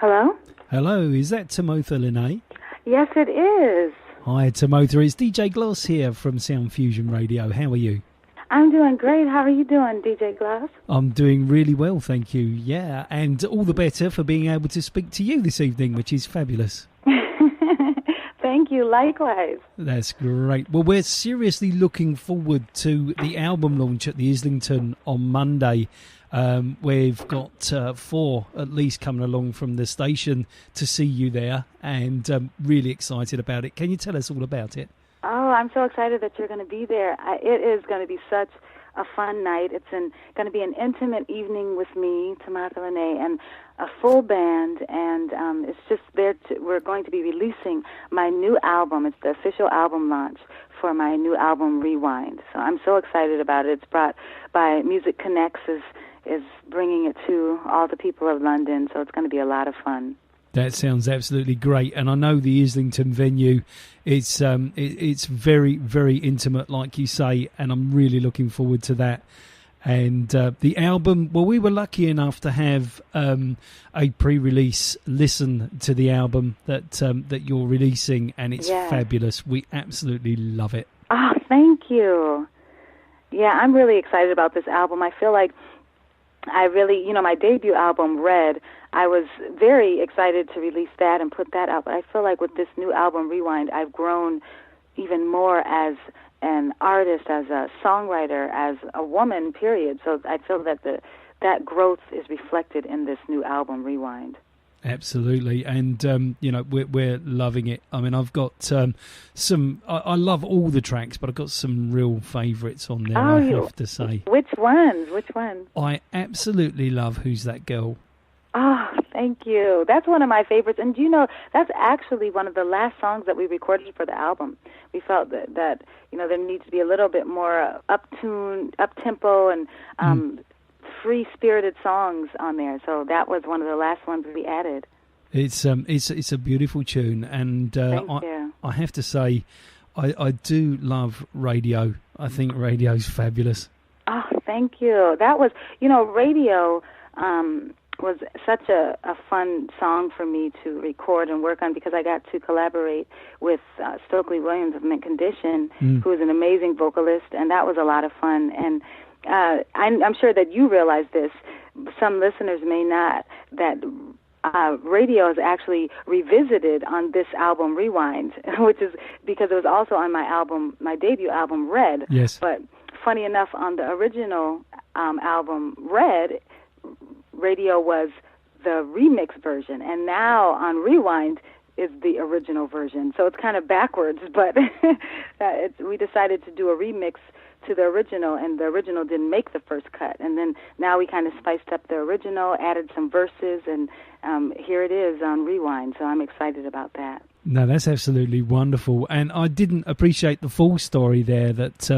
Hello? Hello, is that Timotha Lanae? Yes, it is. Hi, Timotha. It's DJ Gloss here from Sound Fusion Radio. How are you? I'm doing great. How are you doing, DJ Gloss? I'm doing really well, thank you. Yeah, and all the better for being able to speak to you this evening, which is fabulous. Thank you. Likewise. That's great. Well, we're seriously looking forward to the album launch at the Islington on Monday. We've got 4 at least coming along from the station to see you there, and really excited about it. Can you tell us all about it? Oh, I'm so excited that you're going to be there. It is going to be such a fun night. It's going to be an intimate evening with me, Timotha Lanae, and a full band, and it's just there. We're going to be releasing my new album. It's the official album launch for my new album, Rewind. So I'm so excited about it. It's brought by Music Connects, is bringing it to all the people of London, so it's going to be a lot of fun. That sounds absolutely great, and I know the Islington venue, it's very, very intimate, like you say, and I'm really looking forward to that. And the album, well, we were lucky enough to have a pre-release listen to the album that you're releasing, and it's fabulous. We absolutely love it. Oh, thank you. Yeah, I'm really excited about this album. I feel like my debut album, Red, I was very excited to release that and put that out. But I feel like with this new album, Rewind, I've grown even more as an artist, as a songwriter, as a woman, period. So I feel that that growth is reflected in this new album, Rewind. Absolutely, and we're loving it. I mean, I've got some. I love all the tracks, but I've got some real favourites on there. I have to say. Which ones? I absolutely love "Who's That Girl." Oh, thank you. That's one of my favorites, and that's actually one of the last songs that we recorded for the album. We felt that there needs to be a little bit more up-tempo, and free-spirited songs on there. So that was one of the last ones we added. It's a beautiful tune, and I have to say, I do love Radio. I think Radio's fabulous. Oh, thank you. That was, Radio was such a fun song for me to record and work on, because I got to collaborate with Stokely Williams of Mint Condition, who is an amazing vocalist, and that was a lot of fun. And I'm sure that you realize this. Some listeners may not, that Radio is actually revisited on this album, Rewind, which is because it was also on my debut album, Red. Yes. But funny enough, on the original album, Red, Radio was the remix version, and now on Rewind is the original version. So it's kind of backwards, but we decided to do a remix to the original, and the original didn't make the first cut. And then now we kind of spiced up the original, added some verses, and here it is on Rewind. So I'm excited about that. No, that's absolutely wonderful. And I didn't appreciate the full story there. That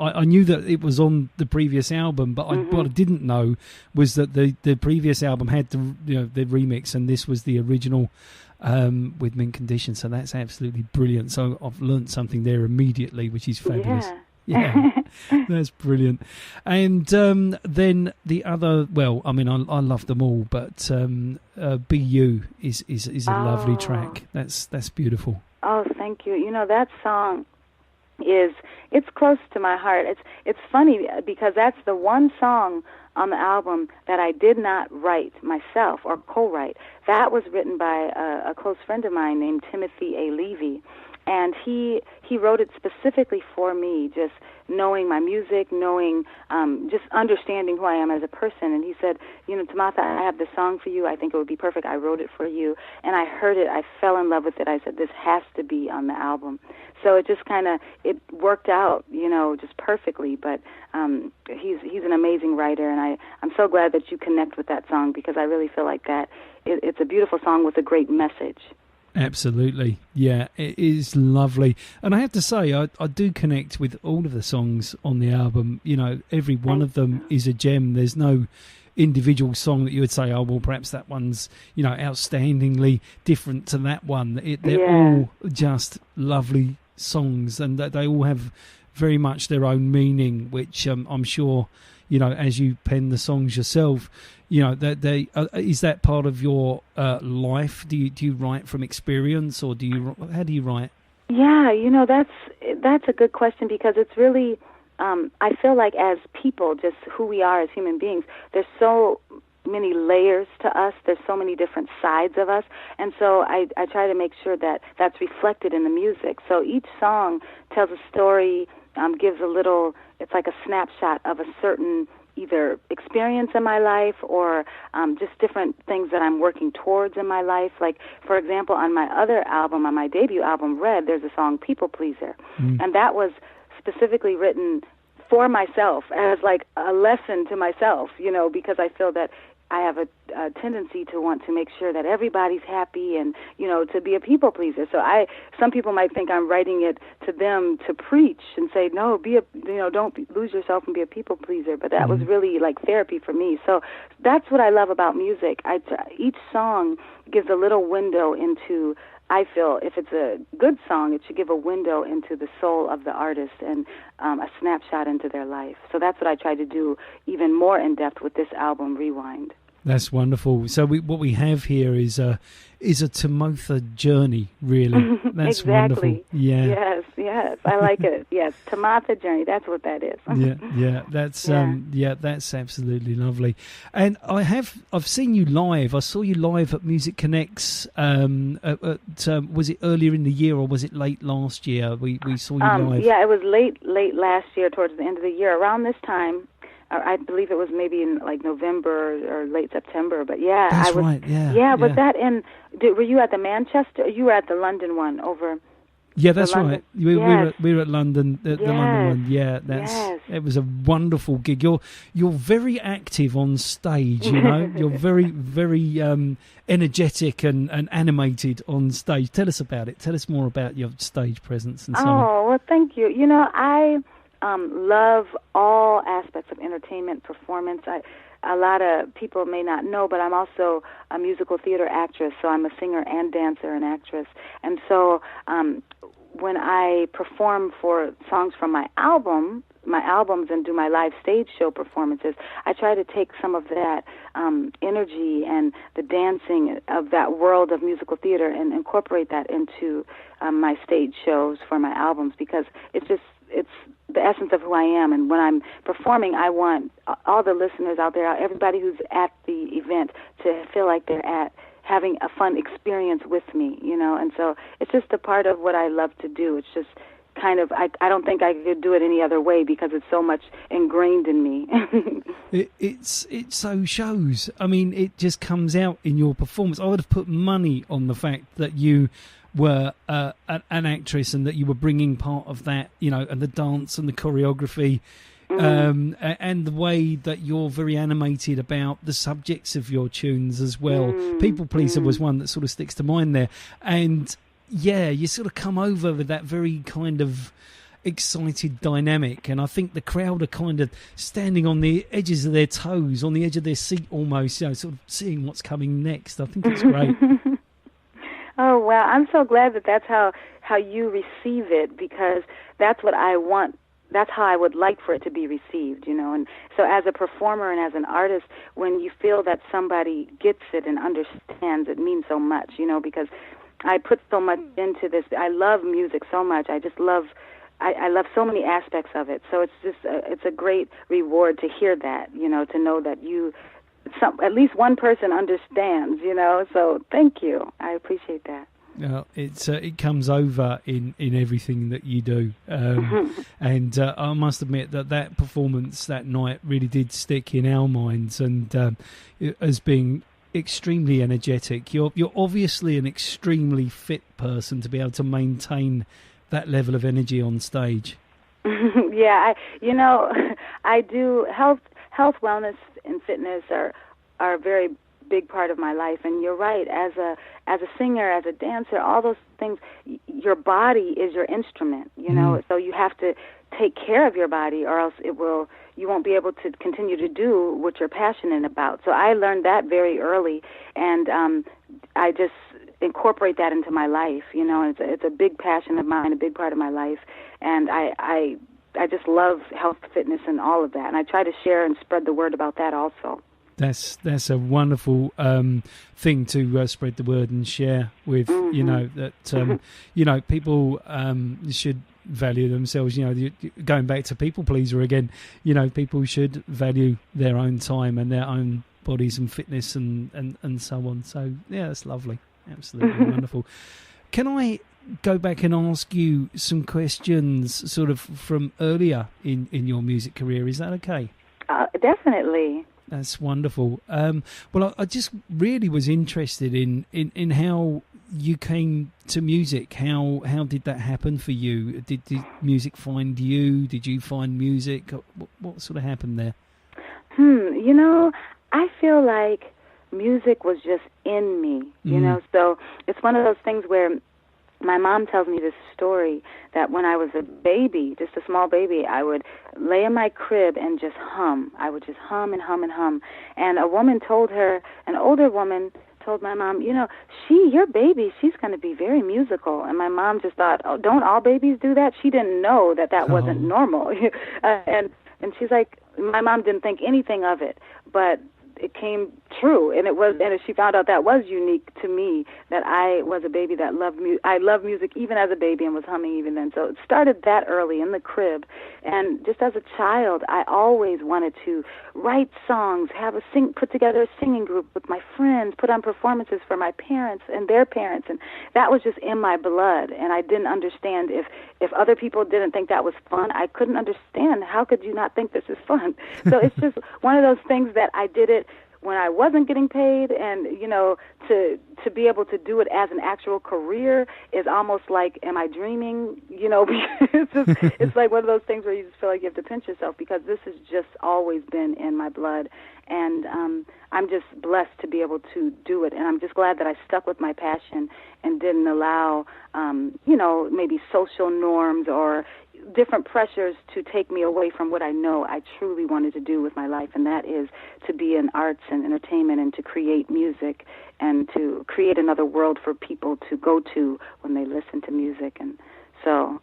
I knew that it was on the previous album, but what I didn't know was that the previous album had the remix, and this was the original with Mint Condition. So that's absolutely brilliant. So I've learnt something there immediately, which is fabulous. Yeah, that's brilliant. And then the other, well, I mean, I love them all, but "Be You" is a lovely track. That's beautiful. Oh, thank you. That song it's close to my heart. It's funny because that's the one song on the album that I did not write myself or co-write. That was written by a close friend of mine named Timothy Lanae. And he wrote it specifically for me, just knowing my music, just understanding who I am as a person. And he said, Timotha, I have this song for you. I think it would be perfect. I wrote it for you. And I heard it. I fell in love with it. I said, this has to be on the album. So it just it worked out, just perfectly. But he's an amazing writer, and I'm so glad that you connect with that song, because I really feel like that it's a beautiful song with a great message. Absolutely. Yeah, it is lovely. And I have to say, I do connect with all of the songs on the album. Every one of them is a gem. There's no individual song that you would say, oh, well, perhaps that one's, outstandingly different to that one. They're all just lovely songs, and they all have very much their own meaning, which I'm sure, as you pen the songs yourself, that they is that part of your life? Do you write from experience, or how do you write? Yeah, that's a good question, because it's really, I feel like as people, just who we are as human beings, there's so many layers to us. There's so many different sides of us. And so I try to make sure that that's reflected in the music. So each song tells a story, gives a little, it's like a snapshot of a certain either experience in my life or just different things that I'm working towards in my life. Like, for example, on my other album, on my debut album, Red, there's a song, People Pleaser. And that was specifically written for myself as like a lesson to myself, because I feel that I have a tendency to want to make sure that everybody's happy and, to be a people pleaser. So some people might think I'm writing it to them to preach and say, no, don't lose yourself and be a people pleaser. But that was really like therapy for me. So that's what I love about music. Each song gives a little window into, I feel, if it's a good song, it should give a window into the soul of the artist and a snapshot into their life. So that's what I try to do even more in depth with this album, Rewind. That's wonderful. So what we have here is a Timotha journey, really. That's exactly. Wonderful. Yeah. Yes, I like it. Yes, Timotha journey. That's what that is. That's absolutely lovely. And I've seen you live. I saw you live at Music Connects. Was it earlier in the year or was it late last year? We saw you live. Yeah, it was late last year, towards the end of the year, around this time. I believe it was maybe in like November or late September, but yeah, that's right. Yeah, yeah. Was that in? Were you at the Manchester? You were at the London one over. Yeah, that's right. We were at London, the London one. Yeah, it was a wonderful gig. You're very active on stage. You're very very energetic and animated on stage. Tell us about it. Tell us more about your stage presence and so on. Oh, well, thank you. I love all aspects of entertainment, performance. A lot of people may not know, but I'm also a musical theater actress, so I'm a singer and dancer and actress. And so when I perform for songs from my albums and do my live stage show performances, I try to take some of that energy and the dancing of that world of musical theater and incorporate that into my stage shows for my albums, because it's the essence of who I am. And when I'm performing, I want all the listeners out there, everybody who's at the event, to feel like they're having a fun experience with me, and so it's just a part of what I love to do. It's just kind of, I don't think I could do it any other way, because it's so much ingrained in me. It so shows. I mean, it just comes out in your performance. I would have put money on the fact that you were an actress and that you were bringing part of that, and the dance and the choreography, and the way that you're very animated about the subjects of your tunes as well. People Pleaser was one that sort of sticks to mind there. And yeah, you sort of come over with that very kind of excited dynamic, and I think the crowd are kind of standing on the edges of their toes, on the edge of their seat almost, sort of seeing what's coming next. I think it's great. Oh, well, I'm so glad that that's how you receive it, because that's what I want. That's how I would like for it to be received, And so as a performer and as an artist, when you feel that somebody gets it and understands, it means so much, because I put so much into this. I love music so much. I just love, I love so many aspects of it. So it's just, it's a great reward to hear that, to know that at least one person understands, So thank you. I appreciate that. It comes over in everything that you do, and I must admit that performance that night really did stick in our minds, and as being extremely energetic. You're obviously an extremely fit person to be able to maintain that level of energy on stage. Yeah, I do health, wellness, and fitness are a very big part of my life. And you're right, as a singer, as a dancer, all those things, your body is your instrument, so you have to take care of your body, or else you won't be able to continue to do what you're passionate about. So I learned that very early, and I just incorporate that into my life. It's a big passion of mine, a big part of my life, and I just love health, fitness, and all of that. And I try to share and spread the word about that also. That's a wonderful thing to spread the word and share with, that people should value themselves. Going back to people pleaser again, people should value their own time and their own bodies and fitness and so on. So yeah, that's lovely. Absolutely wonderful. Can I go back and ask you some questions sort of from earlier in your music career? Is that okay? Definitely. That's wonderful. Well, I just really was interested in how you came to music. How did that happen for you? Did music find you? Did you find music? What sort of happened there? I feel like music was just in me, so it's one of those things where my mom tells me this story that when I was a baby, just a small baby, I would lay in my crib and just hum. I would just hum and hum and hum. And an older woman told my mom, your baby, she's going to be very musical. And my mom just thought, oh, don't all babies do that? She didn't know that wasn't normal. And she's like, my mom didn't think anything of it, but it came true, and she found out that was unique to me, that I was a baby that loved music. I loved music even as a baby and was humming even then. So it started that early in the crib, and just as a child, I always wanted to write songs, put together a singing group with my friends, put on performances for my parents and their parents, and that was just in my blood. And I didn't understand if other people didn't think that was fun. I couldn't understand, how could you not think this is fun? So it's just one of those things that I did it when I wasn't getting paid, and to be able to do it as an actual career is almost like, am I dreaming? It's like one of those things where you just feel like you have to pinch yourself, because this has just always been in my blood, and I'm just blessed to be able to do it, and I'm just glad that I stuck with my passion and didn't allow maybe social norms or different pressures to take me away from what I know I truly wanted to do with my life, and that is to be in arts and entertainment and to create music and to create another world for people to go to when they listen to music. And so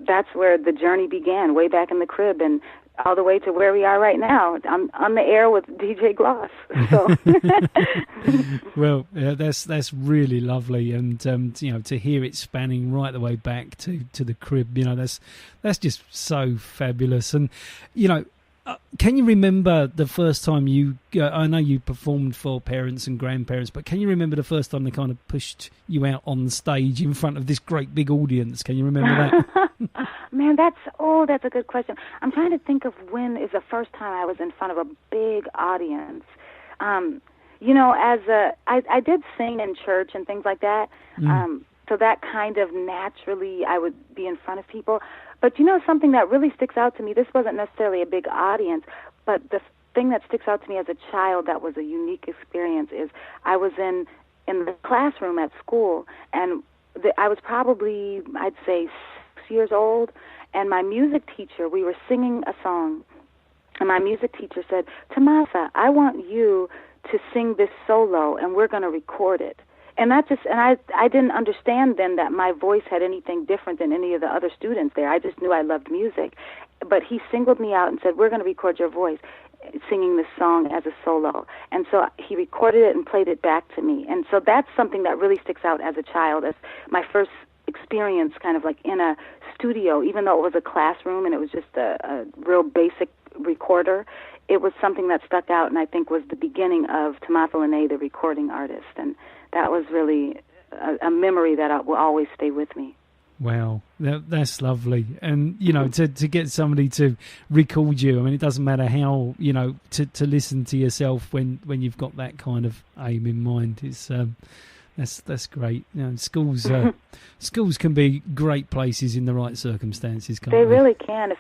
that's where the journey began, way back in the crib, and all the way to where we are right now. I'm on the air with DJ Gloss. So. Well, that's really lovely, and to hear it spanning right the way back to the crib, that's just so fabulous. And can you remember the first time I know you performed for parents and grandparents, but can you remember the first time they kind of pushed you out on stage in front of this great big audience? Can you remember that? Man, that's a good question. I'm trying to think of when is the first time I was in front of a big audience. I did sing in church and things like that. So that kind of naturally I would be in front of people. But something that really sticks out to me, this wasn't necessarily a big audience, but the thing that sticks out to me as a child that was a unique experience is I was in the classroom at school, and I was probably, I'd say, 6 years old, and my music teacher, we were singing a song, and my music teacher said, Timotha, I want you to sing this solo, and we're going to record it. And I didn't understand then that my voice had anything different than any of the other students there. I just knew I loved music. But he singled me out and said, we're going to record your voice singing this song as a solo. And so he recorded it and played it back to me. And so that's something that really sticks out as a child, as my first experience kind of like in a studio, even though it was a classroom and it was just a real basic recorder. It was something that stuck out, and I think was the beginning of Timotha Lanae, the recording artist. And that was really a memory that will always stay with me. Wow, that's lovely. And, to get somebody to record you, I mean, it doesn't matter how, to listen to yourself when you've got that kind of aim in mind. It's that's great. Schools can be great places in the right circumstances, can't they? They really can.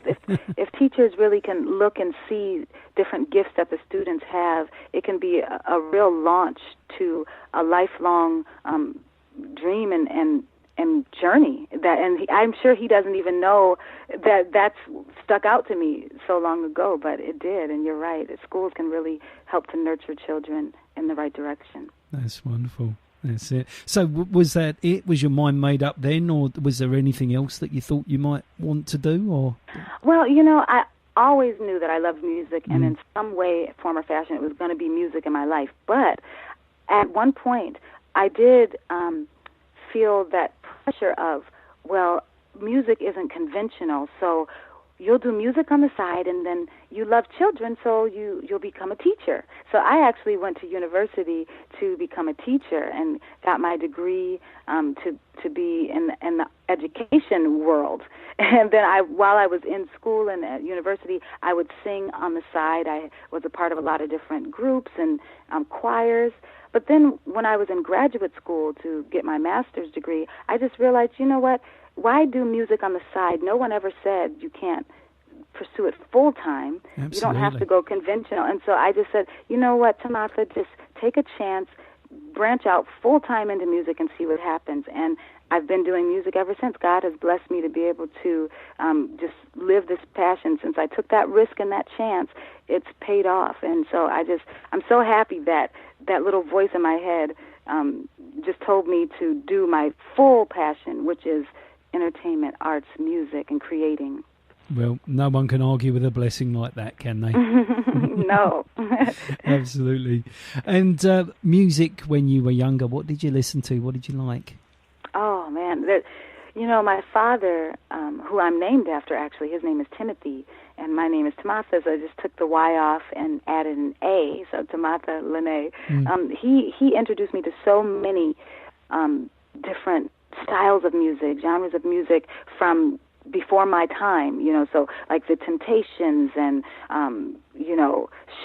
If teachers really can look and see different gifts that the students have, it can be a real launch to a lifelong dream and journey. I'm sure he doesn't even know that that's stuck out to me so long ago, but it did. And you're right. Schools can really help to nurture children in the right direction. That's wonderful. That's it. So was that it? Was your mind made up then, or was there anything else that you thought you might want to do? Or Well, I always knew that I loved music, and in some way, form, or fashion, it was going to be music in my life. But at one point, I did feel that pressure of, well, music isn't conventional, so you'll do music on the side, and then you love children, so you'll become a teacher. So I actually went to university to become a teacher and got my degree to be in the education world. And then while I was in school and at university, I would sing on the side. I was a part of a lot of different groups and choirs. But then when I was in graduate school to get my master's degree, I just realized, you know what? Why do music on the side? No one ever said you can't pursue it full time. Absolutely. You don't have to go conventional. And so I just said, you know what, Timotha, just take a chance, branch out full time into music and see what happens. And I've been doing music ever since. God has blessed me to be able to just live this passion. Since I took that risk and that chance, it's paid off. And so I'm so happy that that little voice in my head just told me to do my full passion, which is entertainment, arts, music, and creating. Well, no one can argue with a blessing like that, can they? No. Absolutely. And music when you were younger, what did you listen to? What did you like? Oh, man. My father, who I'm named after, actually, his name is Timothy, and my name is Timotha, so I just took the Y off and added an A, so Timotha Lanae. He introduced me to so many different styles of music, genres of music from before my time, so like the Temptations and,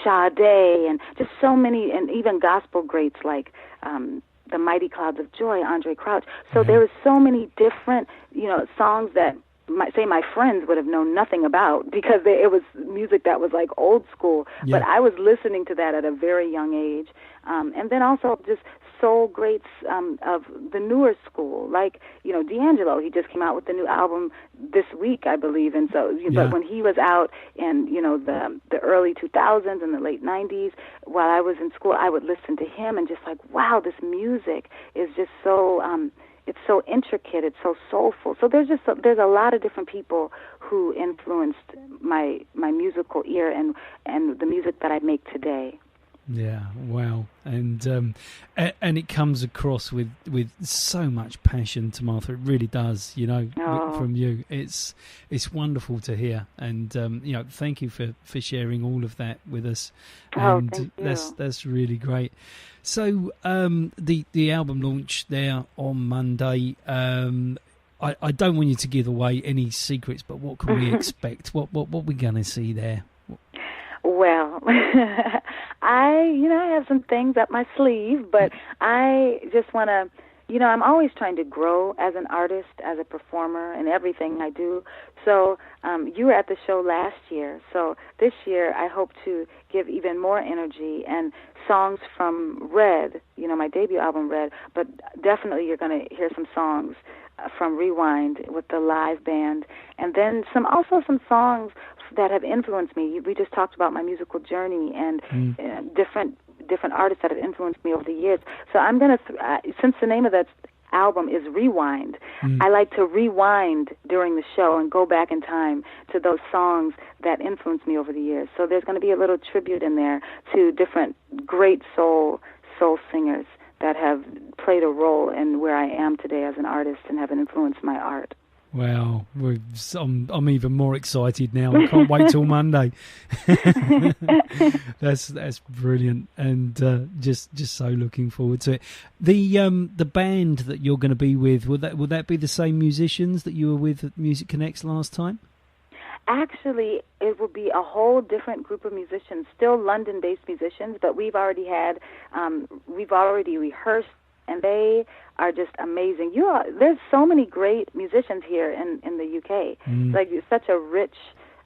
Sade and just so many, and even gospel greats like the Mighty Clouds of Joy, Andre Crouch. So there was so many different, songs that my friends would have known nothing about because it was music that was like old school. Yeah. But I was listening to that at a very young age. And then also just soul greats of the newer school, like, D'Angelo. He just came out with the new album this week, I believe. And so, but when he was out in, the early 2000s and the late 90s, while I was in school, I would listen to him and just like, wow, this music is just so, it's so intricate, it's so soulful. So there's a lot of different people who influenced my musical ear and the music that I make today. Yeah, wow, and it comes across with so much passion, Timotha. It really does, from you. It's wonderful to hear, and thank you for sharing all of that with us. And thank you. That's really great. So the album launch there on Monday. I don't want you to give away any secrets, but what can we expect? What we're going to see there? Well, I have some things up my sleeve, but I just want to, I'm always trying to grow as an artist, as a performer, in everything I do. So you were at the show last year. So this year I hope to give even more energy and songs from Red, my debut album Red, but definitely you're going to hear some songs from Rewind with the live band, and then some songs that have influenced me. We just talked about my musical journey and different artists that have influenced me over the years. So I'm going to, since the name of that album is Rewind, I like to rewind during the show and go back in time to those songs that influenced me over the years. So there's going to be a little tribute in there to different great soul singers that have played a role in where I am today as an artist and have influenced my art. Wow, I'm even more excited now. I can't wait till Monday. That's brilliant, and just so looking forward to it. The band that you're going to be with, will that be the same musicians that you were with at Music Connects last time? Actually, it will be a whole different group of musicians, still London-based musicians, but we've already rehearsed, and they are just amazing. There's so many great musicians here in the UK. Like, it's such a rich,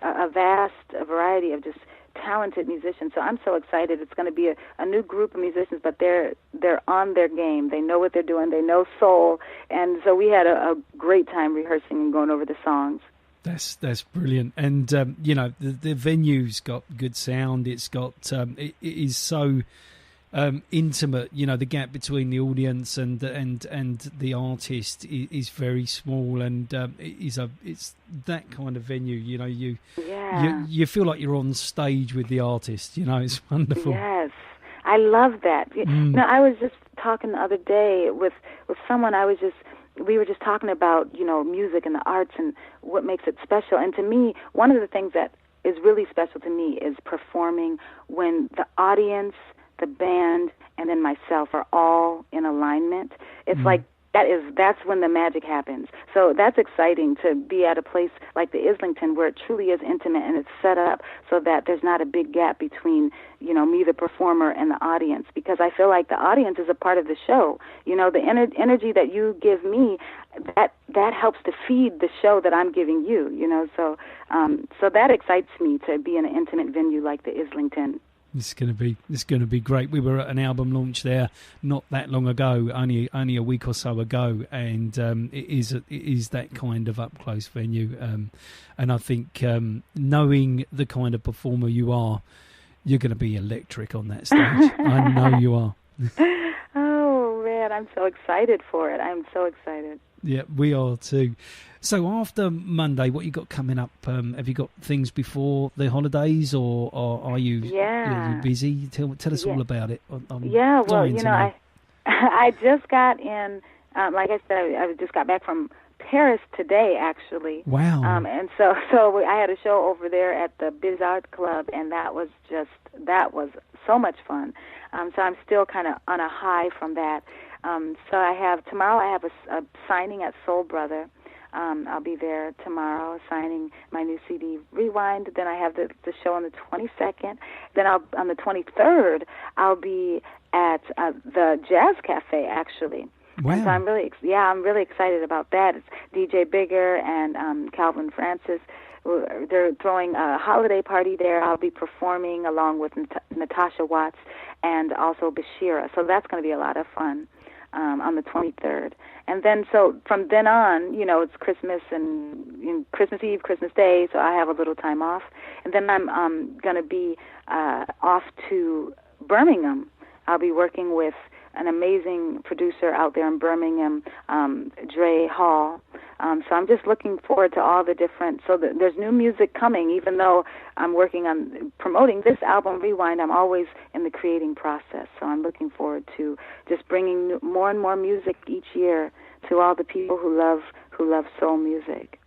a vast variety of just talented musicians. So I'm so excited. It's going to be a new group of musicians, but they're on their game. They know what they're doing. They know soul, and so we had a great time rehearsing and going over the songs. That's brilliant, and the venue's got good sound. It's got it is so intimate. You know, the gap between the audience and the artist is very small, and it's that kind of venue. You know, you feel like you're on stage with the artist. You know, it's wonderful. Yes, I love that. No, I was just talking the other day with someone. We were just talking about, you know, music and the arts and what makes it special. And to me, one of the things that is really special to me is performing when the audience, the band, and then myself are all in alignment. It's like that's when the magic happens. So that's exciting to be at a place like the Islington where it truly is intimate and it's set up so that there's not a big gap between, you know, me, the performer, and the audience, because I feel like the audience is a part of the show. You know, the energy that you give me, that helps to feed the show that I'm giving you, you know. So that excites me to be in an intimate venue like the Islington. It's going to be great. We were at an album launch there not that long ago, only a week or so ago, and it is that kind of up close venue. And I think knowing the kind of performer you are, you're going to be electric on that stage. I know you are. Oh man, I'm so excited for it. I'm so excited. Yeah, we are too. So after Monday, what you got coming up? Have you got things before the holidays, or are you? Are you busy? Tell us all about it. Yeah, well, you know, I just got in. Like I said, I just got back from Paris today, actually. Wow. And so I had a show over there at the Biz Art Club, and that was so much fun. So I'm still kind of on a high from that. So tomorrow I have a signing at Soul Brother. I'll be there tomorrow signing my new CD, Rewind. Then I have the show on the 22nd. Then on the 23rd, I'll be at the Jazz Cafe, actually. Wow. And so I'm really excited about that. It's DJ Bigger and Calvin Francis. They're throwing a holiday party there. I'll be performing along with Natasha Watts and also Bashira. So that's going to be a lot of fun. On the 23rd. And then, so from then on, you know, it's Christmas and Christmas Eve, Christmas Day, so I have a little time off. And then I'm going to be off to Birmingham. I'll be working with an amazing producer out there in Birmingham, Dre Hall. So I'm just looking forward to all the different, there's new music coming. Even though I'm working on promoting this album, Rewind, I'm always in the creating process. So I'm looking forward to just bringing more and more music each year to all the people who love soul music.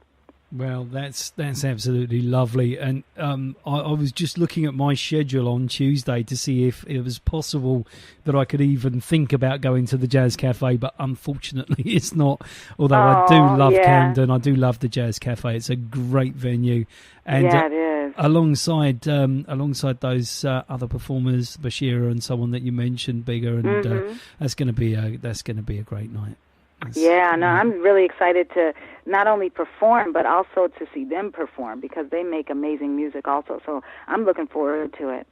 Well, that's absolutely lovely, and I was just looking at my schedule on Tuesday to see if it was possible that I could even think about going to the Jazz Cafe, but unfortunately it's not. Although I do love Camden, I do love the Jazz Cafe. It's a great venue, and it is. Alongside those other performers, Bashira and someone that you mentioned, Bigger, and that's going to be a great night. I'm really excited to not only perform, but also to see them perform, because they make amazing music also. So I'm looking forward to it.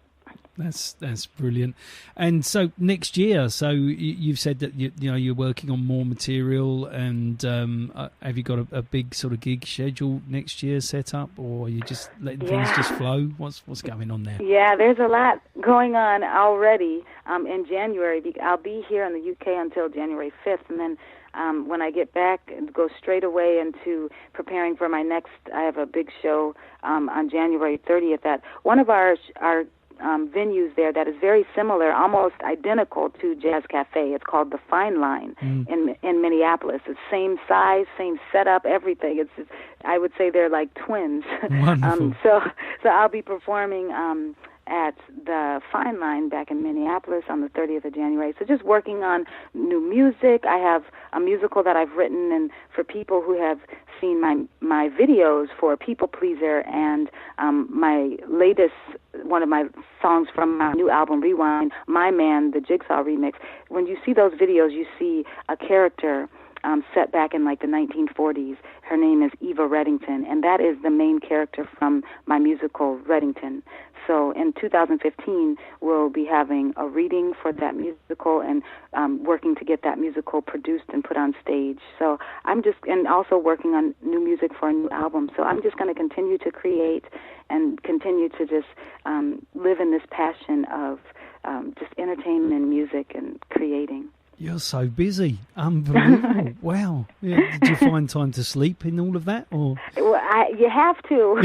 That's brilliant. And so next year, so you've said that you're working on more material, and have you got a big sort of gig schedule next year set up, or are you just letting things just flow? What's going on there? Yeah, there's a lot going on already. In January, I'll be here in the UK until January 5th, and then when I get back, go straight away into preparing for my next. I have a big show on January 30th at one of our venues there that is very similar, almost identical to Jazz Cafe. It's called the Fine Line in Minneapolis. It's same size, same setup, everything. It's I would say they're like twins. Wonderful. So I'll be performing at the Fine Line back in Minneapolis on the 30th of January. So just working on new music. I have a musical that I've written, and for people who have seen my videos for People Pleaser and my latest, one of my songs from my new album, Rewind, My Man, the Jigsaw remix. When you see those videos, you see a character set back in like the 1940s. Her name is Eva Reddington, and that is the main character from my musical Reddington. So in 2015, we'll be having a reading for that musical and working to get that musical produced and put on stage. So and also working on new music for a new album. So I'm just going to continue to create and continue to just live in this passion of just entertainment and music and creating. You're so busy. Unbelievable. Wow. Yeah. Did you find time to sleep in all of that? Or? Well, you have to,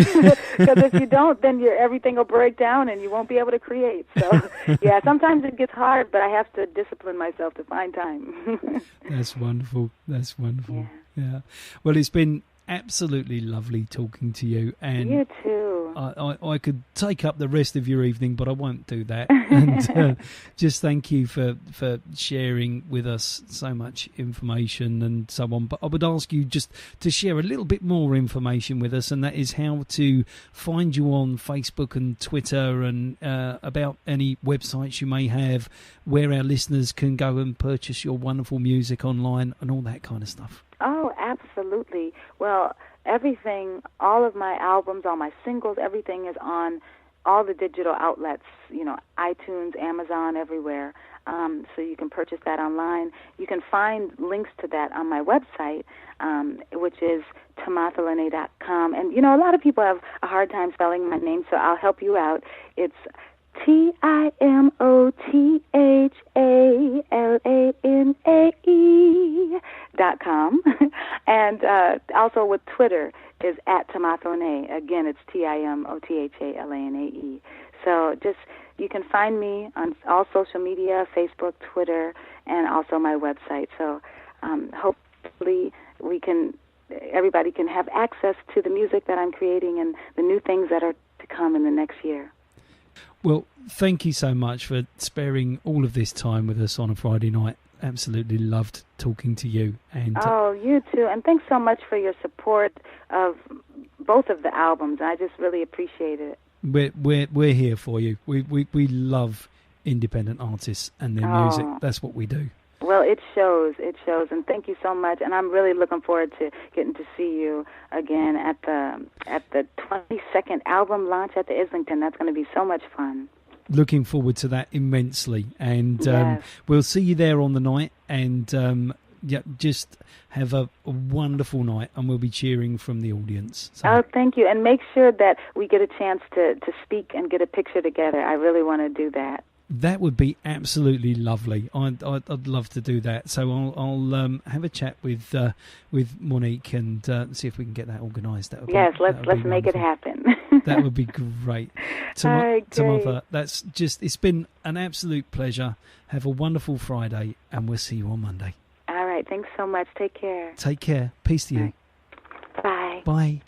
because if you don't, then everything will break down and you won't be able to create. So, yeah, sometimes it gets hard, but I have to discipline myself to find time. That's wonderful. That's wonderful. Yeah. Well, it's been absolutely lovely talking to you. And you too. I could take up the rest of your evening, but I won't do that. And just thank you for sharing with us so much information and so on. But I would ask you just to share a little bit more information with us, and that is how to find you on Facebook and Twitter, and about any websites you may have, where our listeners can go and purchase your wonderful music online and all that kind of stuff. Oh, absolutely. Well, everything, all of my albums, all my singles, everything is on all the digital outlets, iTunes, Amazon, everywhere. So you can purchase that online. You can find links to that on my website, which is timothalanae.com. And, a lot of people have a hard time spelling my name, so I'll help you out. It's TimothaLanae.com. And also with Twitter is at Timotha Lanae. Again, it's TimothaLanae. So you can find me on all social media, Facebook, Twitter, and also my website. So hopefully everybody can have access to the music that I'm creating and the new things that are to come in the next year. Well, thank you so much for sparing all of this time with us on a Friday night. Absolutely loved talking to you. And you too. And thanks so much for your support of both of the albums. I just really appreciate it. We're here for you. We love independent artists and their music. That's what we do. Well, it shows, and thank you so much. And I'm really looking forward to getting to see you again at the 22nd album launch at the Islington. That's going to be so much fun. Looking forward to that immensely, and yes. We'll see you there on the night. And just have a wonderful night, and we'll be cheering from the audience. So. Oh, thank you, and make sure that we get a chance to speak and get a picture together. I really want to do that. That would be absolutely lovely. I'd love to do that. So I'll have a chat with Monique and see if we can get that organised. Let's make it happen. That would be great. Timotha, it's been an absolute pleasure. Have a wonderful Friday, and we'll see you on Monday. All right. Thanks so much. Take care. Take care. Peace to you. Bye. Bye.